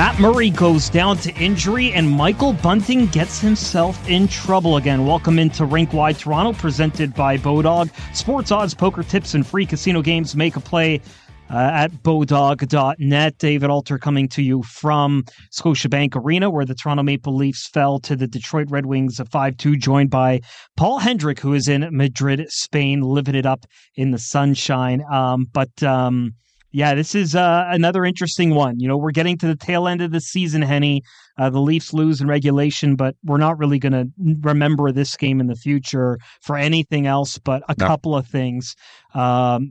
Matt Murray goes down to injury, and Michael Bunting gets himself in trouble again. Welcome into Rink-Wide Toronto, presented by Bodog. Sports odds, poker tips, and free casino games. Make a play at bodog.net. David Alter coming to you from Scotiabank Arena, where the Toronto Maple Leafs fell to the Detroit Red Wings of 5-2, joined by Paul Hendrick, who is in Madrid, Spain, living it up in the sunshine. Yeah, this is another interesting one. You know, we're getting to the tail end of the season, Henny. The Leafs lose in regulation, but we're not really going to remember this game in the future for anything else but a couple of things. You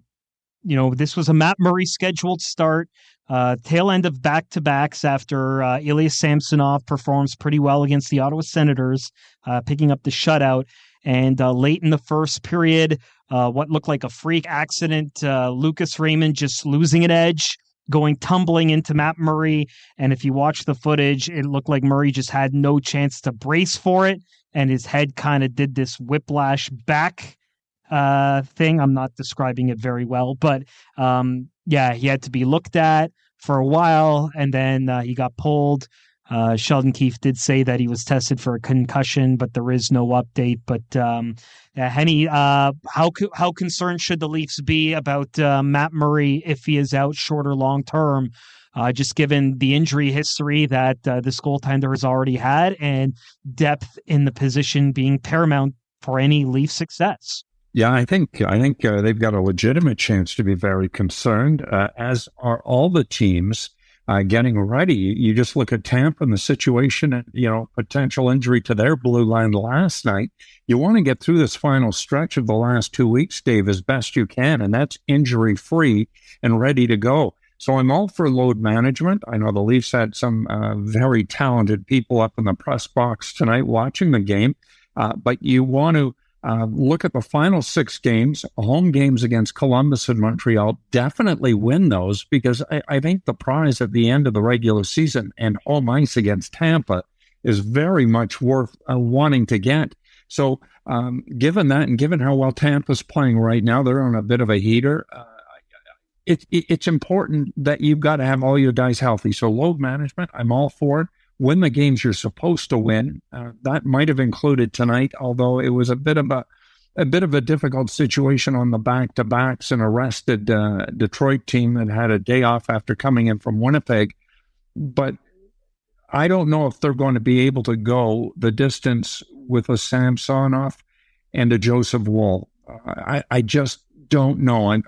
know, this was a Matt Murray scheduled start, tail end of back-to-backs after Ilya Samsonov performs pretty well against the Ottawa Senators, picking up the shutout. And late in the first period, what looked like a freak accident, Lucas Raymond just losing an edge, going tumbling into Matt Murray. And if you watch the footage, it looked like Murray just had no chance to brace for it. And his head kind of did this whiplash back thing. I'm not describing it very well, but yeah, he had to be looked at for a while, and then he got pulled. Sheldon Keefe did say that he was tested for a concussion, but there is no update. But Henny, how concerned should the Leafs be about Matt Murray if he is out short or long term, just given the injury history that this goaltender has already had and depth in the position being paramount for any Leaf success? Yeah, I think they've got a legitimate chance to be very concerned, as are all the teams getting ready. You just look at Tampa and the situation, and potential injury to their blue line last night. You want to get through this final stretch of the last 2 weeks, Dave, as best you can, and that's injury-free and ready to go. So I'm all for load management. I know the Leafs had some very talented people up in the press box tonight watching the game, but you want to look at the final 6 games, home games against Columbus and Montreal. Definitely win those, because I think the prize at the end of the regular season and home ice against Tampa is very much worth wanting to get. So given that, and given how well Tampa's playing right now, they're on a bit of a heater. It's important that you've got to have all your guys healthy. So load management, I'm all for it. Win the games you're supposed to win. That might have included tonight, although it was a bit of a difficult situation on the back-to-backs, and a rested Detroit team that had a day off after coming in from Winnipeg. But I don't know if they're going to be able to go the distance with a Samsonov and a Joseph Woll. I just don't know.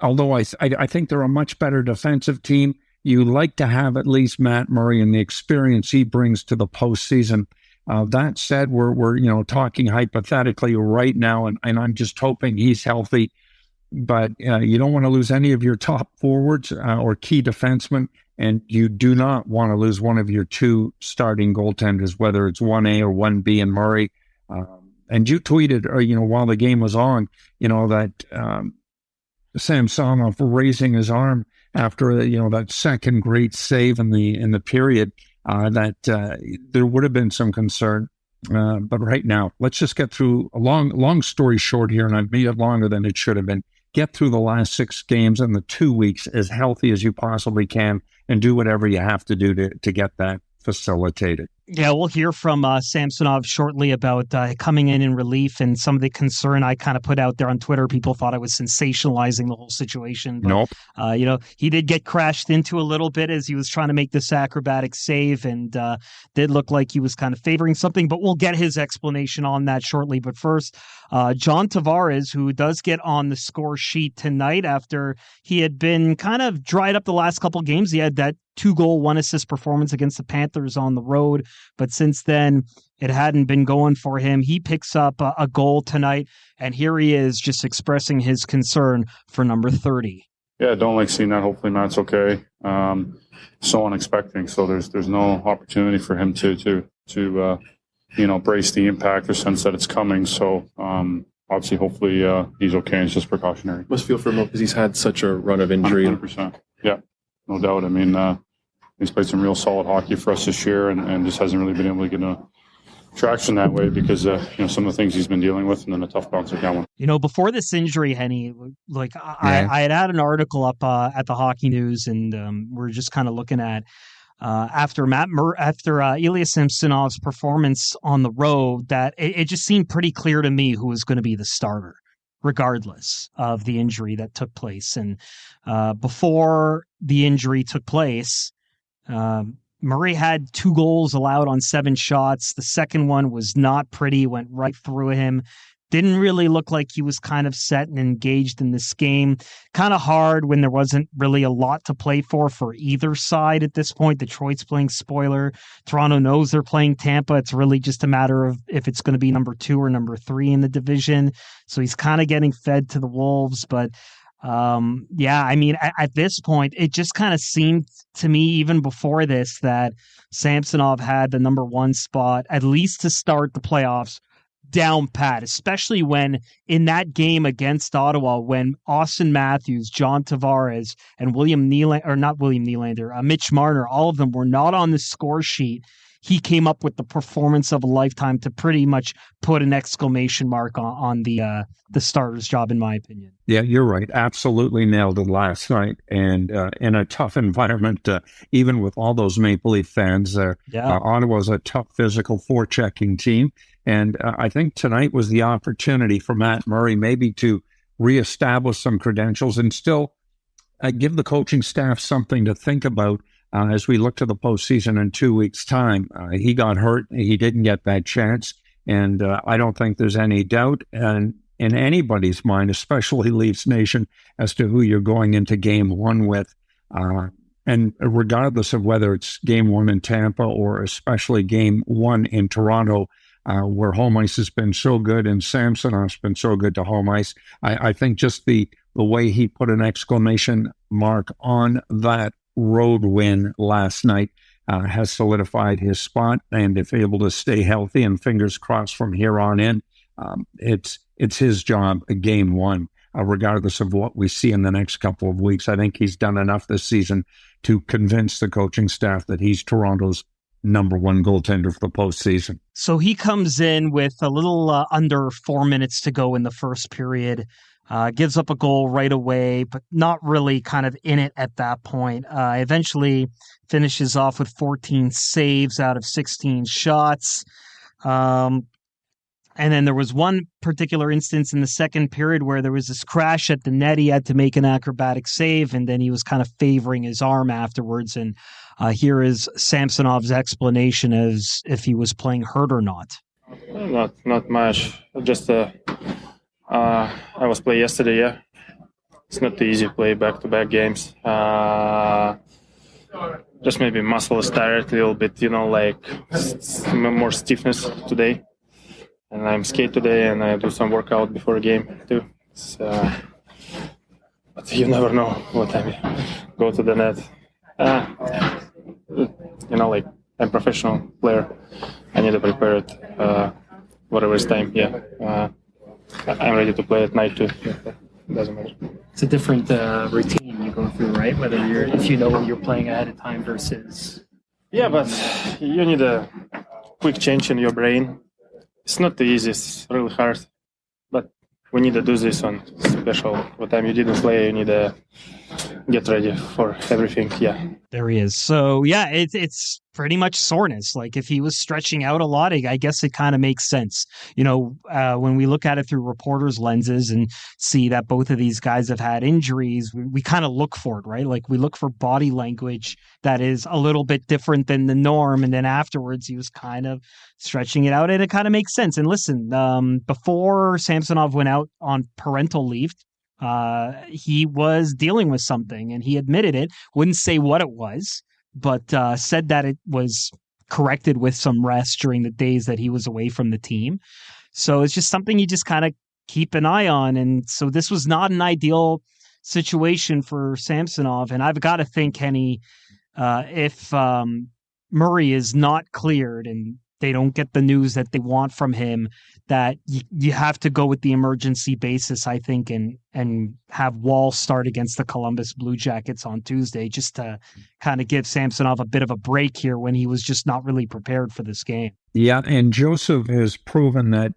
Although I think they're a much better defensive team, you like to have at least Matt Murray and the experience he brings to the postseason. That said, we're talking hypothetically right now, and I'm just hoping he's healthy. But you don't want to lose any of your top forwards or key defensemen, and you do not want to lose one of your 2 starting goaltenders, whether it's 1A or 1B in Murray. And you tweeted, while the game was on, that Samsonov raising his arm after that second great save in the period, that there would have been some concern. But right now, let's just get through a long story short here, and I've made it longer than it should have been. Get through the last 6 games and the 2 weeks as healthy as you possibly can, and do whatever you have to do to get that facilitated. Yeah, we'll hear from Samsonov shortly about coming in relief and some of the concern I kind of put out there on Twitter. People thought I was sensationalizing the whole situation. But, nope. He did get crashed into a little bit as he was trying to make this acrobatic save, and did look like he was kind of favoring something, but we'll get his explanation on that shortly. But first, John Tavares, who does get on the score sheet tonight after he had been kind of dried up the last couple games. He had that 2-goal, 1-assist performance against the Panthers on the road. But since then, it hadn't been going for him. He picks up a goal tonight, and here he is just expressing his concern for number 30. Yeah, don't like seeing that. Hopefully Matt's okay. So unexpected. So there's no opportunity for him to brace the impact or sense that it's coming. So obviously, hopefully he's okay, and it's just precautionary. Must feel for him because he's had such a run of injury. 100%. Yeah, no doubt. I mean, he's played some real solid hockey for us this year, and just hasn't really been able to get a traction that way because some of the things he's been dealing with, and then a tough bounce back one. Before this injury, Henny, I had an article up at the Hockey News, and we're just kind of looking at after Ilya Samsonov's performance on the road, that it just seemed pretty clear to me who was going to be the starter, regardless of the injury that took place. And before the injury took place, Murray had 2 goals allowed on 7 shots. The second one was not pretty, went right through him. Didn't really look like he was kind of set and engaged in this game. Kind of hard when there wasn't really a lot to play for either side at this point. Detroit's playing spoiler. Toronto knows they're playing Tampa. It's really just a matter of if it's going to be number 2 or number 3 in the division. So he's kind of getting fed to the Wolves. But at this point, it just kind of seemed to me, even before this, that Samsonov had the number 1 spot, at least to start the playoffs, down pat, especially when in that game against Ottawa, when Austin Matthews, John Tavares, and Mitch Marner, all of them were not on the score sheet. He came up with the performance of a lifetime to pretty much put an exclamation mark on the starter's job, in my opinion. Yeah, you're right. Absolutely nailed it last night. And in a tough environment, even with all those Maple Leaf fans there, Ottawa's a tough physical forechecking team. And I think tonight was the opportunity for Matt Murray maybe to reestablish some credentials and still give the coaching staff something to think about as we look to the postseason in 2 weeks' time. He got hurt. He didn't get that chance. And I don't think there's any doubt in anybody's mind, especially Leafs Nation, as to who you're going into Game 1 with. And regardless of whether it's Game 1 in Tampa or especially Game 1 in Toronto, where home ice has been so good and Samsonov's been so good to home ice, I think just the way he put an exclamation mark on that road win last night has solidified his spot. And if able to stay healthy, and fingers crossed from here on in, it's his job, Game 1, regardless of what we see in the next couple of weeks. I think he's done enough this season to convince the coaching staff that he's Toronto's number 1 goaltender for the postseason. So he comes in with a little under 4 minutes to go in the first period, gives up a goal right away, but not really kind of in it at that point. Eventually finishes off with 14 saves out of 16 shots. And then there was one particular instance in the second period where there was this crash at the net. He had to make an acrobatic save, and then he was kind of favoring his arm afterwards. And here is Samsonov's explanation as if he was playing hurt or not. Not much. Just I was playing yesterday. Yeah, it's not easy to play back-to-back games. Just maybe muscle is tired a little bit. More stiffness today. And I'm skate today, and I do some workout before a game too. But you never know what time you go to the net. I'm a professional player. I need to prepare it whatever is time. Yeah, I'm ready to play at night too. Yeah, doesn't matter. It's a different routine you go through, right? If you know what you're playing ahead of time versus. Yeah, but you need a quick change in your brain. It's not too easy. It's really hard. But we need to do this on special. What time you didn't play, you need to get ready for everything. Yeah. There he is. So, yeah, it's pretty much soreness. Like if he was stretching out a lot, I guess it kind of makes sense. When we look at it through reporters' lenses and see that both of these guys have had injuries, we kind of look for it, right? Like we look for body language that is a little bit different than the norm. And then afterwards, he was kind of stretching it out, and it kind of makes sense. And listen, before Samsonov went out on parental leave, he was dealing with something, and he admitted it. Wouldn't say what it was, but said that it was corrected with some rest during the days that he was away from the team. So it's just something you just kind of keep an eye on. And so this was not an ideal situation for Samsonov. And I've got to think, Henny, if Murray is not cleared and they don't get the news that they want from him, that you have to go with the emergency basis, I think, and have Wall start against the Columbus Blue Jackets on Tuesday, just to kind of give Samsonov a bit of a break here when he was just not really prepared for this game. Yeah, and Joseph has proven that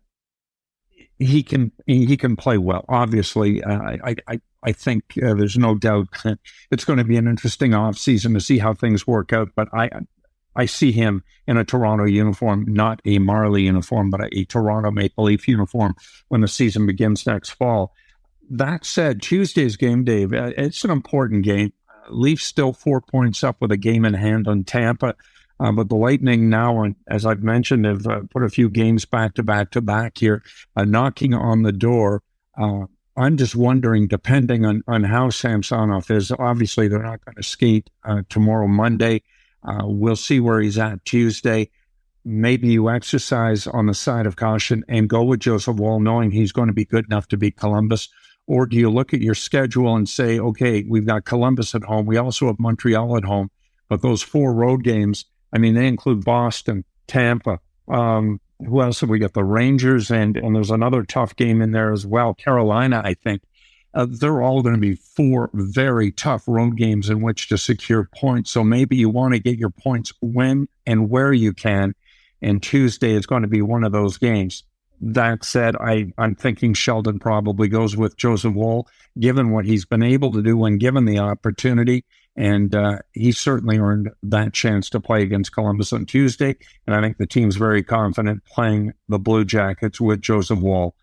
he can play well. Obviously, I think there's no doubt it's going to be an interesting offseason to see how things work out. But I see him in a Toronto uniform, not a Marley uniform, but a Toronto Maple Leaf uniform when the season begins next fall. That said, Tuesday's game, Dave, it's an important game. Leafs still 4 points up with a game in hand on Tampa. But the Lightning now, as I've mentioned, have put a few games back to back here, knocking on the door. I'm just wondering, depending on how Samsonov is, obviously they're not going to skate tomorrow, Monday. We'll see where he's at Tuesday. Maybe you exercise on the side of caution and go with Joseph Woll, knowing he's going to be good enough to beat Columbus. Or do you look at your schedule and say, okay, we've got Columbus at home. We also have Montreal at home. But those 4 road games, I mean, they include Boston, Tampa. Who else have we got? The Rangers, and there's another tough game in there as well. Carolina, I think. They're all going to be 4 very tough road games in which to secure points. So maybe you want to get your points when and where you can. And Tuesday is going to be one of those games. That said, I'm thinking Sheldon probably goes with Joseph Woll, given what he's been able to do when given the opportunity. And he certainly earned that chance to play against Columbus on Tuesday. And I think the team's very confident playing the Blue Jackets with Joseph Woll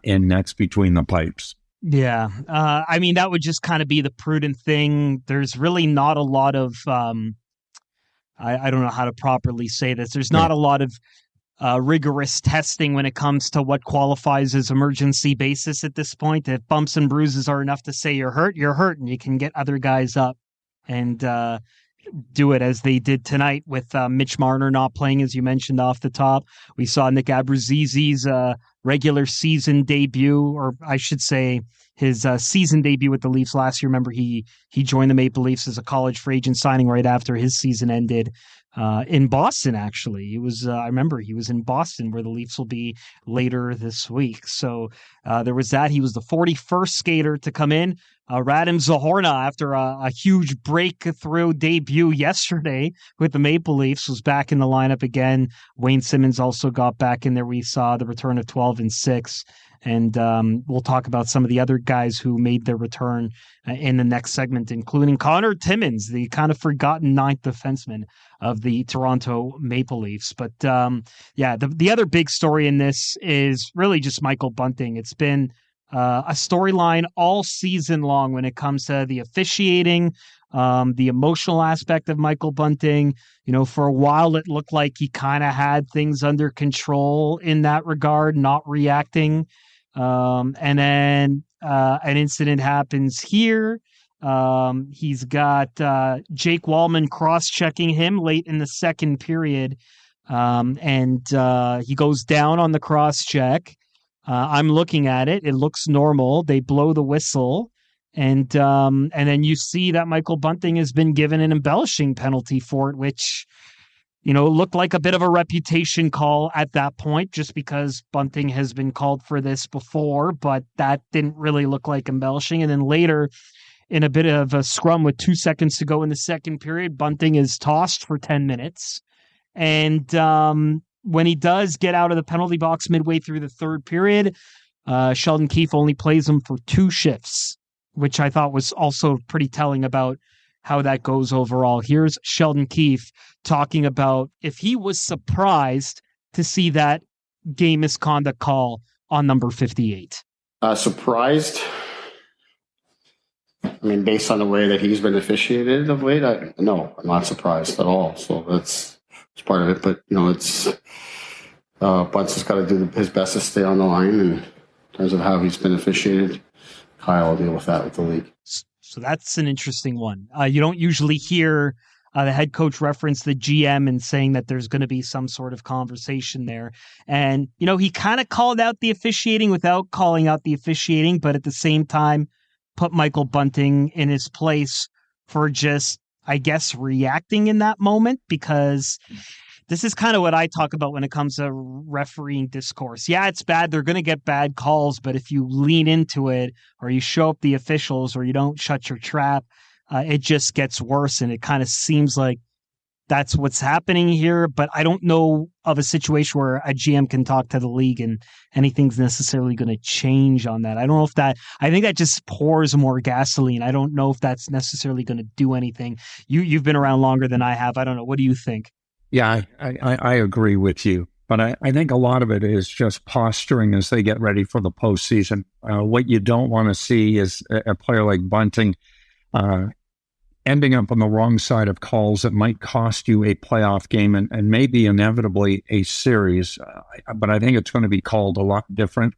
in nets between the pipes. Yeah. I mean, that would just kind of be the prudent thing. There's really not a lot of, I don't know how to properly say this. There's not a lot of rigorous testing when it comes to what qualifies as emergency basis at this point. If bumps and bruises are enough to say you're hurt, and you can get other guys up and do it as they did tonight with Mitch Marner not playing, as you mentioned off the top. We saw Nick Abruzzesi's regular season debut, or I should say his season debut with the Leafs last year. Remember, he joined the Maple Leafs as a college free agent signing right after his season ended in Boston, actually. It was I remember he was in Boston, where the Leafs will be later this week. So there was that. He was the 41st skater to come in. Radim Zahorna, after a huge breakthrough debut yesterday with the Maple Leafs, was back in the lineup again. Wayne Simmons also got back in there. We saw the return of 12 and 6. And we'll talk about some of the other guys who made their return in the next segment, including Connor Timmins, the kind of forgotten 9th defenseman of the Toronto Maple Leafs. But the other big story in this is really just Michael Bunting. It's been a storyline all season long when it comes to the officiating, the emotional aspect of Michael Bunting. You know, for a while it looked like he kind of had things under control in that regard, not reacting. And then an incident happens here. He's got Jake Wallman cross-checking him late in the second period. And he goes down on the cross-check. I'm looking at it. It looks normal. They blow the whistle. And then you see that Michael Bunting has been given an embellishing penalty for it, which, you know, looked like a bit of a reputation call at that point, just because Bunting has been called for this before, but that didn't really look like embellishing. And then later, in a bit of a scrum with 2 seconds to go in the second period, Bunting is tossed for 10 minutes. And when he does get out of the penalty box midway through the third period, Sheldon Keefe only plays him for 2 shifts, which I thought was also pretty telling about how that goes overall. Here's Sheldon Keefe talking about if he was surprised to see that game misconduct call on number 58. Surprised? I mean, based on the way that he's been officiated of late, no, I'm not surprised at all. So that's part of it. But, you know, it's Bunce has got to do his best to stay on the line in terms of how he's been officiated. Kyle will deal with that with the league. So that's an interesting one. You don't usually hear the head coach reference the GM and saying that there's going to be some sort of conversation there. And, you know, he kind of called out the officiating without calling out the officiating, but at the same time put Michael Bunting in his place for just, I guess, reacting in that moment, because this is kind of what I talk about when it comes to refereeing discourse. Yeah, it's bad. They're going to get bad calls, but if you lean into it or you show up the officials or you don't shut your trap, it just gets worse. And it kind of seems like that's what's happening here, but I don't know of a situation where a GM can talk to the league and anything's necessarily going to change on that. I don't know if I think that just pours more gasoline. I don't know if that's necessarily going to do anything. You've been around longer than I have. I don't know. What do you think? Yeah, I agree with you. But I think a lot of it is just posturing as they get ready for the postseason. What you don't want to see is a player like Bunting ending up on the wrong side of calls that might cost you a playoff game and maybe inevitably a series. But I think it's going to be called a lot different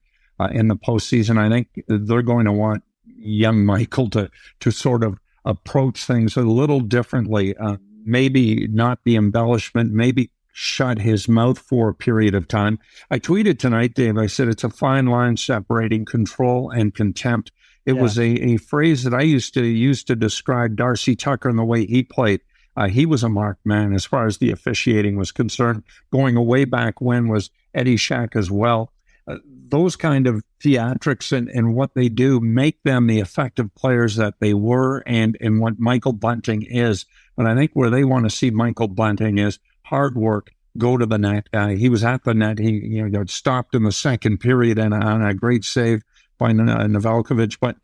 in the postseason. I think they're going to want young Michael to sort of approach things a little differently. Maybe not the embellishment, maybe shut his mouth for a period of time. I tweeted tonight, Dave, I said it's a fine line separating control and contempt. It was a phrase that I used to use to describe Darcy Tucker and the way he played. He was a marked man as far as the officiating was concerned. Going way back when was Eddie Shack as well. Those kind of theatrics and what they do make them the effective players that they were and what Michael Bunting is. But I think where they want to see Michael Bunting is hard work, go to the net. He was at the net. He got stopped in the second period and on a great save by Neveljkovic. But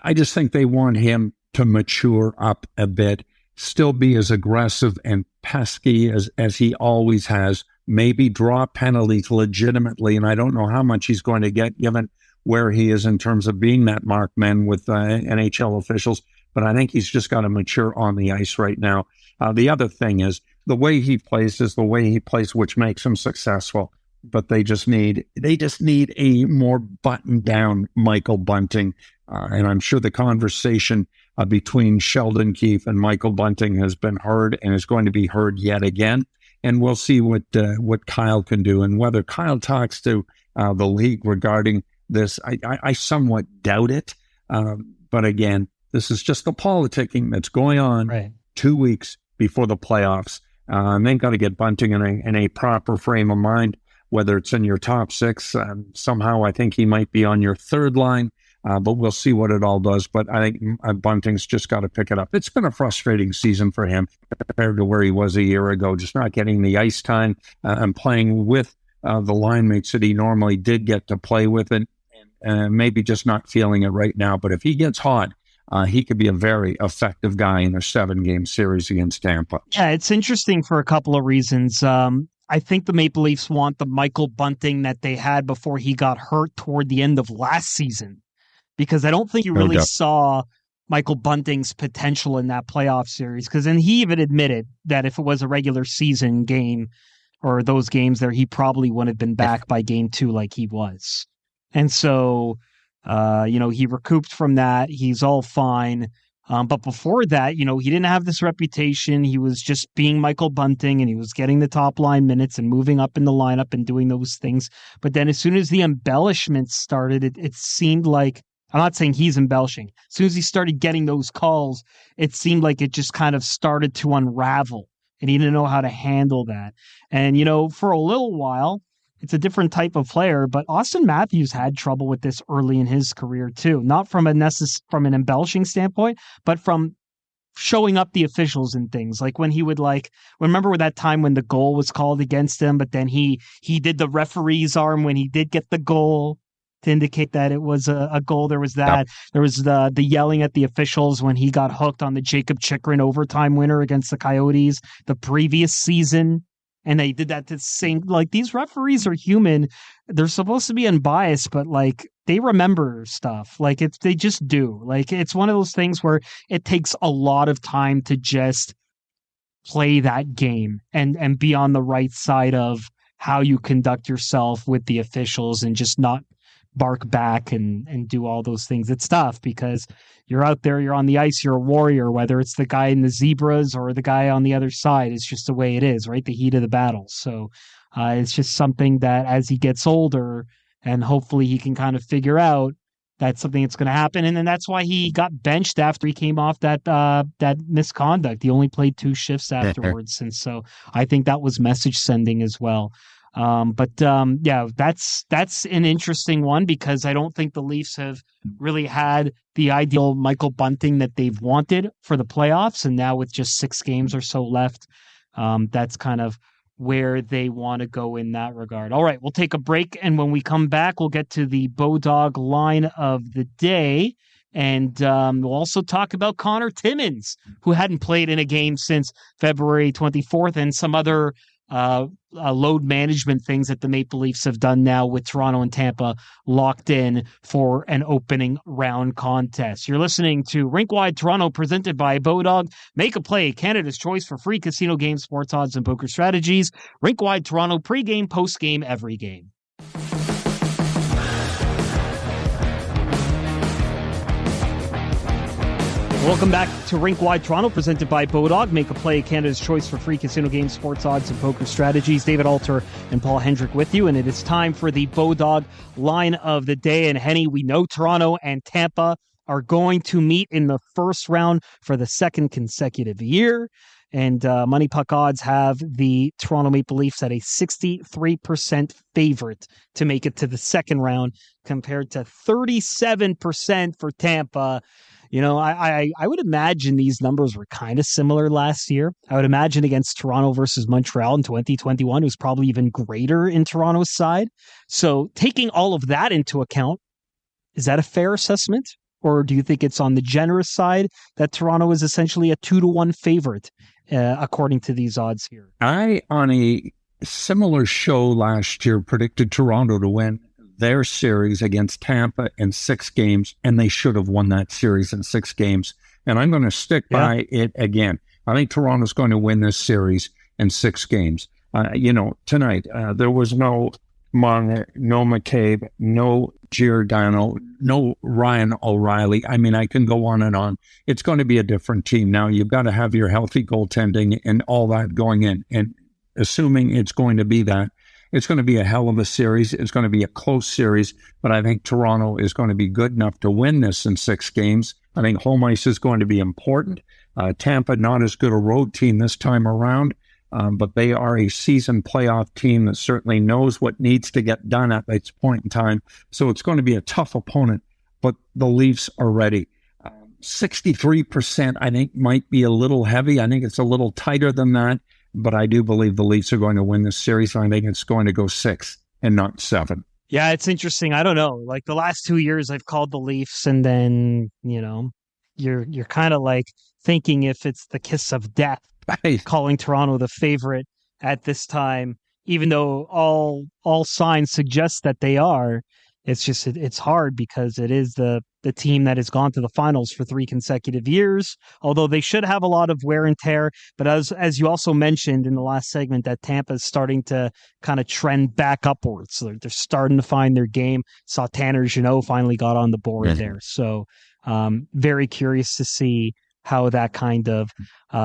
I just think they want him to mature up a bit, still be as aggressive and pesky as he always has, maybe draw penalties legitimately. And I don't know how much he's going to get given where he is in terms of being that marked man with NHL officials. But I think he's just got to mature on the ice right now. The other thing is the way he plays is the way he plays, which makes him successful. But they just need a more buttoned down Michael Bunting. And I'm sure the conversation between Sheldon Keefe and Michael Bunting has been heard and is going to be heard yet again. And we'll see what Kyle can do and whether Kyle talks to the league regarding this. I somewhat doubt it. But again, this is just the politicking that's going on 2 weeks before the playoffs. They've got to get Bunting in a proper frame of mind, whether it's in your top six. Somehow I think he might be on your third line, but we'll see what it all does. But I think Bunting's just got to pick it up. It's been a frustrating season for him compared to where he was a year ago, just not getting the ice time and playing with the line mates that he normally did get to play with it, and maybe just not feeling it right now. But if he gets hot, he could be a very effective guy in a 7-game series against Tampa. Yeah, it's interesting for a couple of reasons. I think the Maple Leafs want the Michael Bunting that they had before he got hurt toward the end of last season, because I don't think you really saw Michael Bunting's potential in that playoff series. Because then he even admitted that if it was a regular season game or those games there, he probably wouldn't have been back by game 2 like he was. And so he recouped from that. He's all fine. But before that, he didn't have this reputation. He was just being Michael Bunting, and he was getting the top line minutes and moving up in the lineup and doing those things. But then as soon as the embellishments started, it seemed like, I'm not saying he's embellishing. As soon as he started getting those calls, it seemed like it just kind of started to unravel, and he didn't know how to handle that. And, for a little while, it's a different type of player, but Austin Matthews had trouble with this early in his career too. Not from an embellishing standpoint, but from showing up the officials and things. Like when he would remember that time when the goal was called against him, but then he did the referee's arm when he did get the goal to indicate that it was a goal. There was that. Yep. There was the yelling at the officials when he got hooked on the Jacob Chychrun overtime winner against the Coyotes the previous season. And they did that to the same, these referees are human. They're supposed to be unbiased, but they remember stuff. They just do. It's one of those things where it takes a lot of time to just play that game and be on the right side of how you conduct yourself with the officials and just not bark back and do all those things. It's tough because you're out there, you're on the ice, you're a warrior, whether it's the guy in the zebras or the guy on the other side. It's just the way it is, right? The heat of the battle. So it's just something that as he gets older and hopefully he can kind of figure out, that's something that's going to happen. And then that's why he got benched after he came off that misconduct. He only played 2 shifts afterwards. And so I think that was message sending as well. Yeah, that's an interesting one because I don't think the Leafs have really had the ideal Michael Bunting that they've wanted for the playoffs. And now with just 6 games or so left, that's kind of where they want to go in that regard. All right, we'll take a break. And when we come back, we'll get to the Bodog line of the day. And we'll also talk about Connor Timmins, who hadn't played in a game since February 24th, and some other load management things that the Maple Leafs have done now with Toronto and Tampa locked in for an opening round contest. You're listening to Rink-Wide Toronto, presented by Bodog. Make a play, Canada's choice for free casino games, sports odds, and poker strategies. Rink-Wide Toronto, pregame, postgame, every game. Welcome back to Rink-Wide Toronto, presented by Bodog. Make a play, Canada's choice for free casino games, sports odds, and poker strategies. David Alter and Paul Hendrick with you, and it is time for the Bodog line of the day. And Henny, we know Toronto and Tampa are going to meet in the first round for the second consecutive year. And Money Puck odds have the Toronto Maple Leafs at a 63% favorite to make it to the second round, compared to 37% for Tampa. You know, I would imagine these numbers were kind of similar last year. I would imagine against Toronto versus Montreal in 2021, it was probably even greater in Toronto's side. So taking all of that into account, is that a fair assessment? Or do you think it's on the generous side that Toronto is essentially a 2-1 favorite, according to these odds here? I, on a similar show last year, predicted Toronto to win their series against Tampa in 6 games, and they should have won that series in 6 games. And I'm going to stick by it again. I think Toronto's going to win this series in 6 games. Tonight, there was no Marner, no McCabe, no Giordano, no Ryan O'Reilly. I mean, I can go on and on. It's going to be a different team. Now, you've got to have your healthy goaltending and all that going in. And assuming it's going to be that, it's going to be a hell of a series. It's going to be a close series, but I think Toronto is going to be good enough to win this in 6 games. I think home ice is going to be important. Tampa, not as good a road team this time around, but they are a seasoned playoff team that certainly knows what needs to get done at this point in time. So it's going to be a tough opponent, but the Leafs are ready. 63%, I think, might be a little heavy. I think it's a little tighter than that. But I do believe the Leafs are going to win this series. I think it's going to go 6 and not 7. Yeah, it's interesting. I don't know. Like the last 2 years, I've called the Leafs, and then you're kind of like thinking if it's the kiss of death, calling Toronto the favorite at this time, even though all signs suggest that they are. It's just it's hard because it is the team that has gone to the finals for 3 consecutive years, although they should have a lot of wear and tear. But as you also mentioned in the last segment, that Tampa is starting to kind of trend back upwards. So they're starting to find their game. Saw Tanner Jeannot finally got on the board there. So very curious to see how that kind of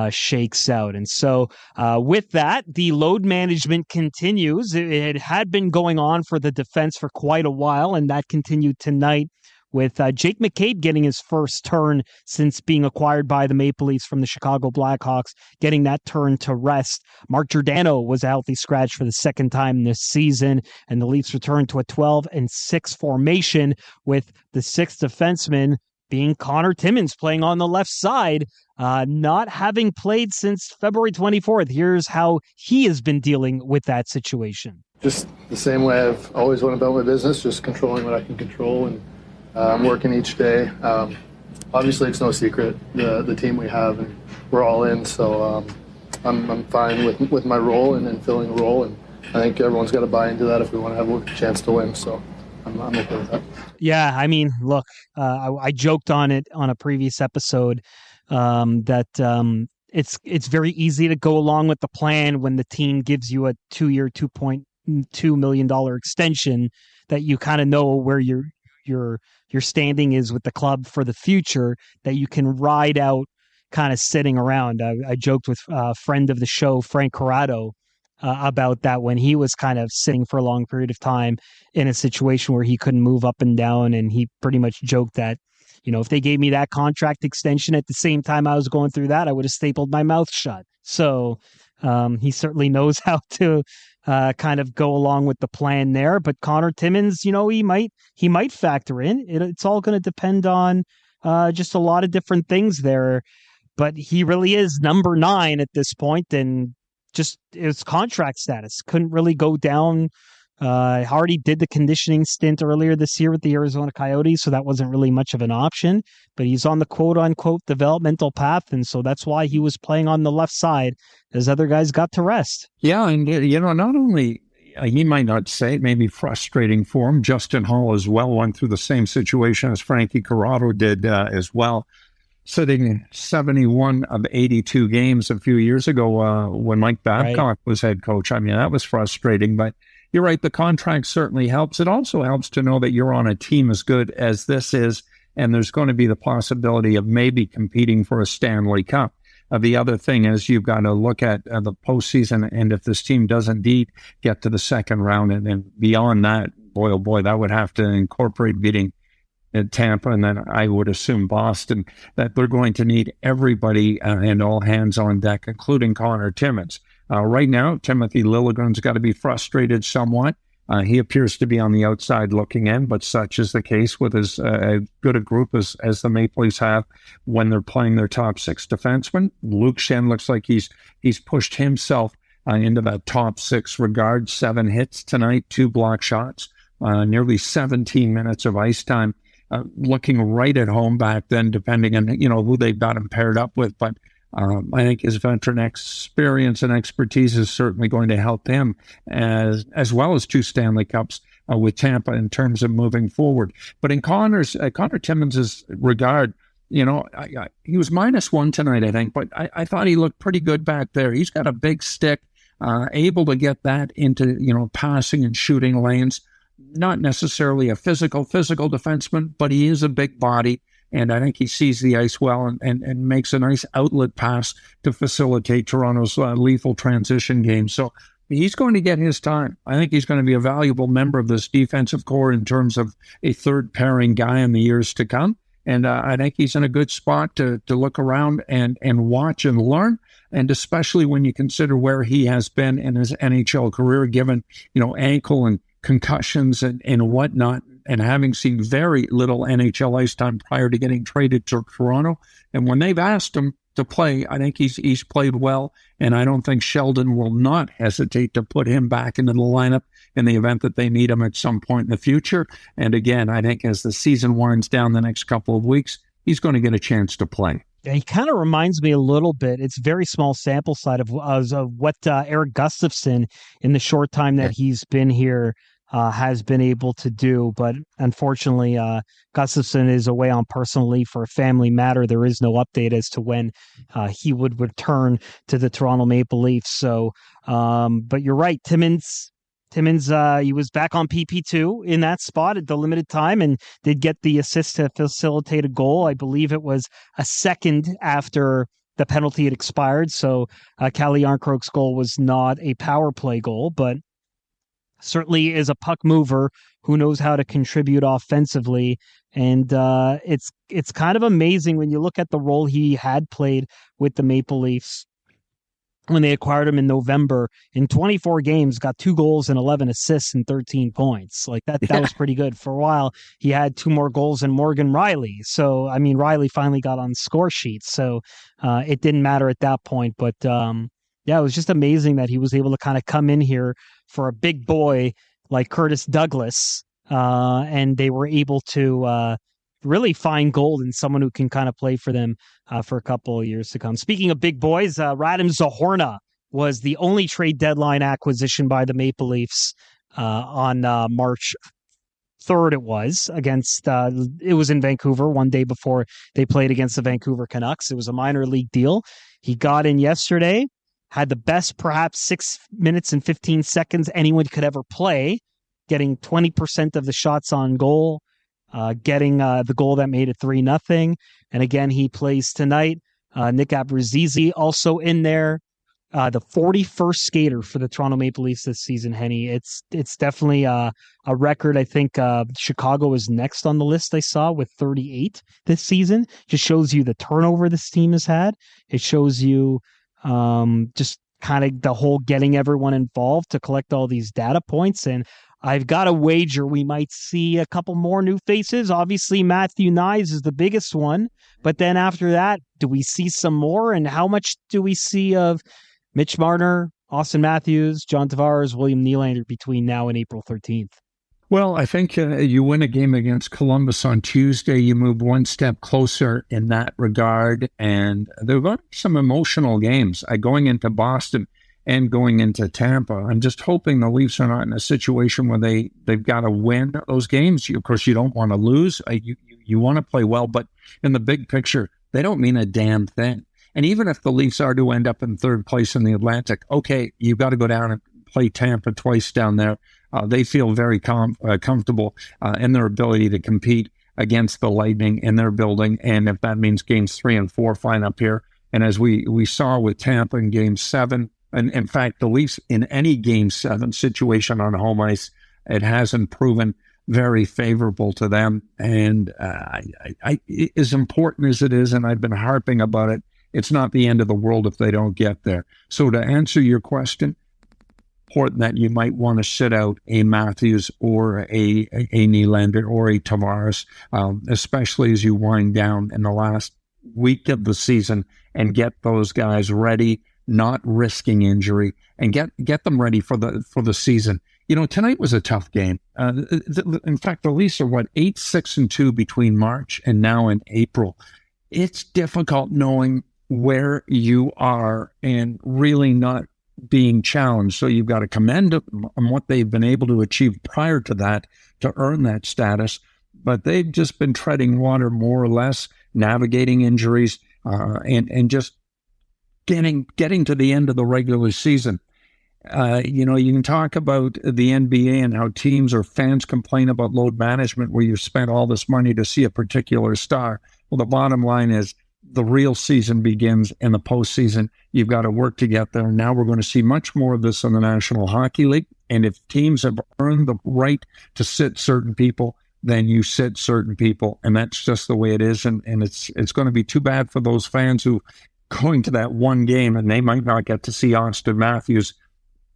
shakes out. And so with that, the load management continues. It had been going on for the defense for quite a while, and that continued tonight with Jake McCabe getting his first turn since being acquired by the Maple Leafs from the Chicago Blackhawks, getting that turn to rest. Mark Giordano was a healthy scratch for the second time this season, and the Leafs returned to a 12-6 formation with the 6th defenseman being Connor Timmins, playing on the left side, not having played since February 24th. Here's how he has been dealing with that situation. Just the same way I've always went about my business, just controlling what I can control, and I'm working each day. Obviously, it's no secret, the team we have, and we're all in, so I'm fine with my role and filling a role, and I think everyone's got to buy into that if we want to have a chance to win, so I'm okay with that. Yeah, I mean, look, I joked on it on a previous episode that it's very easy to go along with the plan when the team gives you a 2-year, $2.2 million extension, that you kind of know where your standing is with the club for the future, that you can ride out kind of sitting around. I joked with a friend of the show, Frank Corrado, about that when he was kind of sitting for a long period of time in a situation where he couldn't move up and down. And he pretty much joked that, if they gave me that contract extension at the same time I was going through that, I would have stapled my mouth shut. So he certainly knows how to kind of go along with the plan there. But Connor Timmins, he might factor in. It's all going to depend on just a lot of different things there. But he really is number 9 at this point, and just his contract status couldn't really go down. Hardy did the conditioning stint earlier this year with the Arizona Coyotes, so that wasn't really much of an option. But he's on the quote-unquote developmental path, and so that's why he was playing on the left side as other guys got to rest. Yeah, and, not only he might not say it may be frustrating for him, Justin Hall as well went through the same situation as Frankie Corrado did as well, sitting 71 of 82 games a few years ago when Mike Babcock was head coach. I mean, that was frustrating, but you're right, the contract certainly helps. It also helps to know that you're on a team as good as this is, and there's going to be the possibility of maybe competing for a Stanley Cup. The other thing is you've got to look at the postseason, and if this team does indeed get to the second round and beyond that, boy, oh boy, that would have to incorporate beating Tampa, and then I would assume Boston, that they're going to need everybody and all hands on deck, including Connor Timmins. Right now, Timothy Liljegren's got to be frustrated somewhat. He appears to be on the outside looking in, but such is the case with as good a group as the Maple Leafs have when they're playing their top 6 defensemen. Luke Schenn looks like he's pushed himself into that top 6 regard. 7 hits tonight, 2 block shots, nearly 17 minutes of ice time. Looking right at home back then, depending on who they've got him paired up with, but I think his veteran experience and expertise is certainly going to help him, as well as 2 Stanley Cups with Tampa in terms of moving forward. But in Connor Timmins' regard, he was -1 tonight, I think, but I thought he looked pretty good back there. He's got a big stick, able to get that into passing and shooting lanes. Not necessarily a physical defenseman, but he is a big body. And I think he sees the ice well and makes a nice outlet pass to facilitate Toronto's lethal transition game. So he's going to get his time. I think he's going to be a valuable member of this defensive core in terms of a third pairing guy in the years to come. And I think he's in a good spot to look around and watch and learn. And especially when you consider where he has been in his NHL career, given, ankle and concussions and whatnot, and having seen very little NHL ice time prior to getting traded to Toronto. And when they've asked him to play, I think he's played well, and I don't think Sheldon will not hesitate to put him back into the lineup in the event that they need him at some point in the future. And again, I think as the season winds down the next couple of weeks, he's going to get a chance to play. Yeah, he kind of reminds me a little bit. It's a very small sample size of what Eric Gustafsson, in the short time that he's been here, has been able to do. But unfortunately, Gustafsson is away on personal leave for a family matter. There is no update as to when he would return to the Toronto Maple Leafs. So, but you're right, Timmins, he was back on PP2 in that spot at the limited time and did get the assist to facilitate a goal. I believe it was a second after the penalty had expired. So Calle Jarnkrok's goal was not a power play goal, but certainly is a puck mover who knows how to contribute offensively. And it's kind of amazing when you look at the role he had played with the Maple Leafs when they acquired him in November. In 24 games, got 2 goals and 11 assists and 13 points. Like that was pretty good. For a while, he had 2 more goals than Morgan Riley. So, I mean, Riley finally got on the score sheet. So it didn't matter at that point. But yeah, it was just amazing that he was able to kind of come in here for a big boy like Curtis Douglas. And they were able to really find gold in someone who can kind of play for them for a couple of years to come. Speaking of big boys, Radim Zohorna was the only trade deadline acquisition by the Maple Leafs on March 3rd. It was it was in Vancouver one day before they played against the Vancouver Canucks. It was a minor league deal. He got in yesterday, had the best perhaps 6 minutes and 15 seconds anyone could ever play, getting 20% of the shots on goal, getting the goal that made it 3-0. And again, he plays tonight. Nick Abruzzese also in there. The 41st skater for the Toronto Maple Leafs this season, Henny. It's definitely a record. I think Chicago is next on the list I saw with 38 this season. Just shows you the turnover this team has had. It shows you just kind of the whole getting everyone involved to collect all these data points. And I've got a wager we might see a couple more new faces. Obviously, Matthew Knies is the biggest one. But then after that, do we see some more? And how much do we see of Mitch Marner, Austin Matthews, John Tavares, William Nylander between now and April 13th? Well, I think you win a game against Columbus on Tuesday. You move one step closer in that regard. And there are some emotional games going into Boston and going into Tampa. I'm just hoping the Leafs are not in a situation where they've got to win those games. Of course, you don't want to lose. You want to play well, but in the big picture, they don't mean a damn thing. And even if the Leafs are to end up in third place in the Atlantic, okay, you've got to go down and play Tampa twice down there. They feel very comfortable in their ability to compete against the Lightning in their building. And if that means games 3 and 4, fine up here. And as we saw with Tampa in game 7, and in fact, the Leafs in any game 7 situation on home ice, it hasn't proven very favorable to them. And as important as it is, and I've been harping about it, it's not the end of the world if they don't get there. So to answer your question, important that you might want to sit out a Matthews or a Nylander or a Tavares, especially as you wind down in the last week of the season and get those guys ready, not risking injury, and get them ready for the season. You know, tonight was a tough game. In fact, the Leafs are 8-6-2 between March and now in April. It's difficult knowing where you are and really not being challenged. So you've got to commend them on what they've been able to achieve prior to that to earn that status. But they've just been treading water more or less, navigating injuries, and just getting to the end of the regular season. You can talk about the NBA and how teams or fans complain about load management where you've spent all this money to see a particular star. Well, the bottom line is the real season begins in the postseason. You've got to work to get there. Now we're going to see much more of this in the National Hockey League. And if teams have earned the right to sit certain people, then you sit certain people. And that's just the way it is. And it's going to be too bad for those fans who going to that one game and they might not get to see Austin Matthews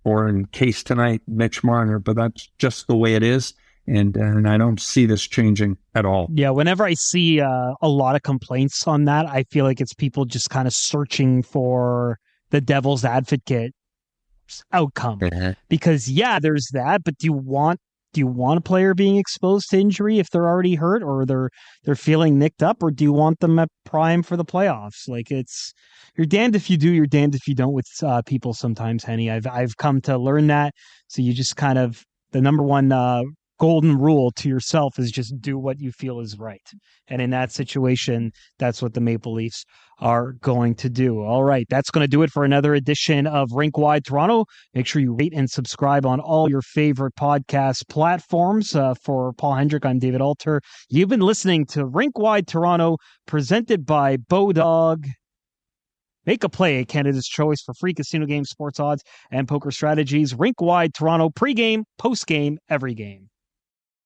or in case tonight, Mitch Marner, but that's just the way it is. And I don't see this changing at all. Yeah, whenever I see a lot of complaints on that, I feel like it's people just kind of searching for the devil's advocate outcome. Because, yeah, there's that, but do you want a player being exposed to injury if they're already hurt or they're feeling nicked up, or do you want them at prime for the playoffs? Like, you're damned if you do, you're damned if you don't with people sometimes, Henny. I've come to learn that. So you just kind of, the number one golden rule to yourself is just do what you feel is right. And in that situation, that's what the Maple Leafs are going to do. All right, that's going to do it for another edition of Rink Wide Toronto. Make sure you rate and subscribe on all your favorite podcast platforms. For Paul Hendrick, I'm David Alter. You've been listening to Rink Wide Toronto, presented by Bodog. Make a play, Canada's choice for free casino games, sports odds, and poker strategies. Rink Wide Toronto, pregame, postgame, every game.